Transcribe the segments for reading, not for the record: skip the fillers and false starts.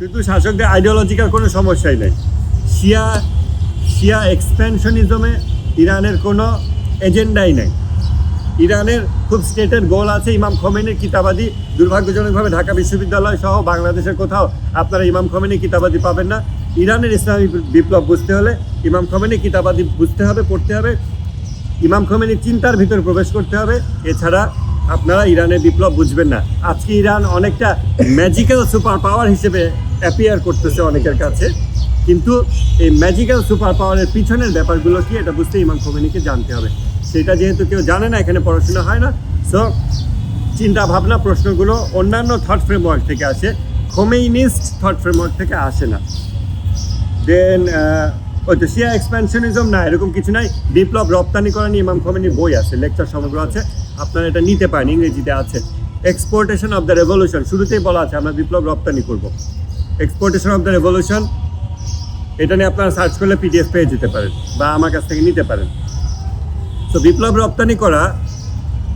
কিন্তু শাসকদের আইডিওলজিক্যাল কোনো সমস্যাই নেই। শিয়া এক্সপ্যানশনিজমে ইরানের কোনো এজেন্ডাই নেই। ইরানের খুব স্টেটেড গোল আছে ইমাম খোমেনির কিতাবাদি। দুর্ভাগ্যজনকভাবে ঢাকা বিশ্ববিদ্যালয় সহ বাংলাদেশের কোথাও আপনারা ইমাম খোমেনি কিতাবাদি পাবেন না। ইরানের ইসলামী বিপ্লব বুঝতে হলে ইমাম খোমেনি কিতাবাদি বুঝতে হবে, পড়তে হবে, ইমাম খোমেনির চিন্তার ভিতর প্রবেশ করতে হবে। এছাড়া আপনারা ইরানের বিপ্লব বুঝবেন না। আজকে ইরান অনেকটা ম্যাজিক্যাল সুপার পাওয়ার হিসেবে অ্যাপিয়ার করতেছে অনেকের কাছে, কিন্তু এই ম্যাজিক্যাল সুপার পাওয়ারের পিছনের ব্যাপারগুলো কি এটা বুঝতে ইমাম খোমেনিকে জানতে হবে। সেটা যেহেতু কেউ জানে না, এখানে পড়াশোনা হয় না, সো চিন্তা ভাবনা প্রশ্নগুলো অন্যান্য থট ফ্রেমওয়ার্ক থেকে আসে, খোমেইনিস্ট থট ফ্রেমওয়ার্ক থেকে আসে না। দেন ওই তো শিয়া এক্সপ্যানশনিজম না, এরকম কিছু নাই। বিপ্লব রপ্তানি করা নিয়ে ইমাম খোমেনির বই আছে, লেকচার সমগ্র আছে, আপনারা এটা নিতে পারেন, ইংরেজিতে আছে। এক্সপোর্টেশন অফ দ্য রেভলিউশন, শুরুতেই বলা আছে আমরা বিপ্লব রপ্তানি করব। এক্সপোর্টেশন অফ দ্য রেভলিউশন, এটা নিয়ে আপনারা সার্চ করলে PDF পেয়ে যেতে পারেন বা আমার কাছ থেকে নিতে পারেন। তো বিপ্লব রপ্তানি করা,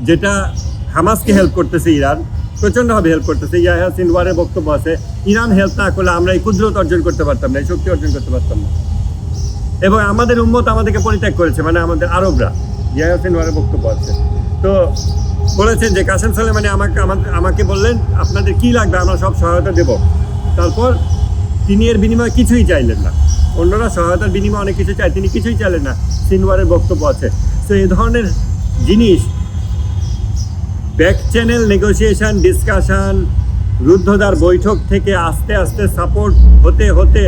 যেটা হামাসকে হেল্প করতেছে ইরান, প্রচণ্ডভাবে হেল্প করতেছে। ইয়াহিয়া সিনওয়ারের বক্তব্য আছে, ইরান হেল্প না করলে আমরা এই কুদরত অর্জন করতে পারতাম না, এই শক্তি অর্জন করতে পারতাম না, এবং আমাদের উম্মত আমাদেরকে পরিত্যাগ করেছে, মানে আমাদের আরবরা। ইয়াহিয়া সিনওয়ারের বক্তব্য আছে। তো বলেছেন যে কাসেম সোলেমানি আমাকে বললেন আপনাদের কি লাগবে, আমরা সব সহায়তা দেব। তারপর তিনি এর বিনিময়ে কিছুই চাইলেন না। অন্যরা সহায়তার বিনিময়ে অনেক কিছু চায়, তিনি কিছুই চাইলেন না, সিনওয়ারের বক্তব্য আছে। তো এই ধরনের জিনিস ব্যাক চ্যানেল নেগোসিয়েশন, ডিসকাশন, রুদ্ধদ্বার বৈঠক থেকে আস্তে আস্তে সাপোর্ট হতে হতে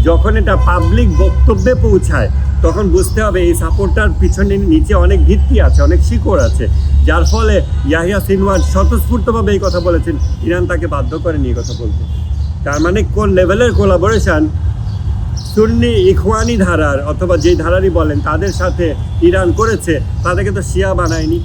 যখন এটা পাবলিক বক্তব্যে পৌঁছায়, তখন বুঝতে হবে এই সাপোর্টটার পিছনে নিচে অনেক ভিত্তি আছে, অনেক শিকড় আছে, যার ফলে ইয়াহিয়া সিনওয়ার স্বতঃস্ফূর্তভাবে এই কথা বলেছেন। ইরান তাকে বাধ্য করেনি এই কথা বলতে। তার মানে কোন লেভেলের কোলাবোরেশন সুন্নি ইখওয়ানি ধারার অথবা যেই ধারারই বলেন তাদের সাথে ইরান করেছে, তাদেরকে তো শিয়া বানায়নি।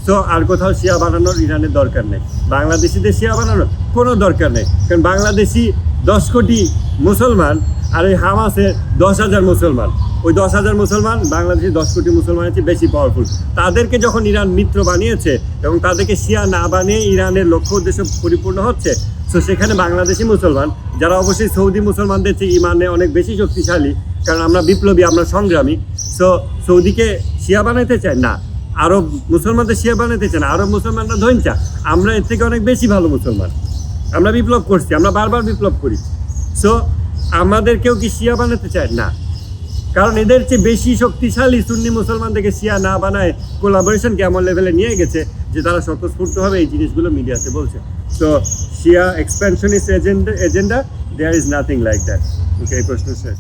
তো আর কোথাও শিয়া বানানোর ইরানের দরকার নেই, বাংলাদেশিদের শিয়া বানানোর কোনো দরকার নেই। কারণ বাংলাদেশি 10 কোটি মুসলমান আর ওই হামাসের 10,000 মুসলমান, ওই 10,000 মুসলমান বাংলাদেশি 10 কোটি মুসলমানের চেয়ে বেশি পাওয়ারফুল। তাদেরকে যখন ইরান মিত্র বানিয়েছে এবং তাদেরকে শিয়া না বানিয়ে ইরানের লক্ষ্য উদ্দেশ্য পরিপূর্ণ হচ্ছে, তো সেখানে বাংলাদেশি মুসলমান, যারা অবশ্যই সৌদি মুসলমানদের চেয়ে ইমানে অনেক বেশি শক্তিশালী, কারণ আমরা বিপ্লবী, আমরা সংগ্রামী, সো সৌদিকে শিয়া বানাইতে চায় না, আরব মুসলমানদের শিয়া বানাইতে চায় না, আরব মুসলমানরা ধৈঞ্চা, আমরা এর থেকে অনেক বেশি ভালো মুসলমান, আমরা বিপ্লব করছি, আমরা বারবার বিপ্লব করি। সো আমাদেরকেও কি শিয়া বানাতে চায় না, কারণ এদের চেয়ে বেশি শক্তিশালী সুন্নি মুসলমানদেরকে শিয়া না বানায় কোলাবোরেশন কেমন লেভেলে নিয়ে গেছে যে তারা স্বতঃস্ফূর্তভাবে এই জিনিসগুলো মিডিয়াতে বলছে। So Shia expansionist agenda, there is nothing like that. Okay, এই প্রশ্ন শেষ।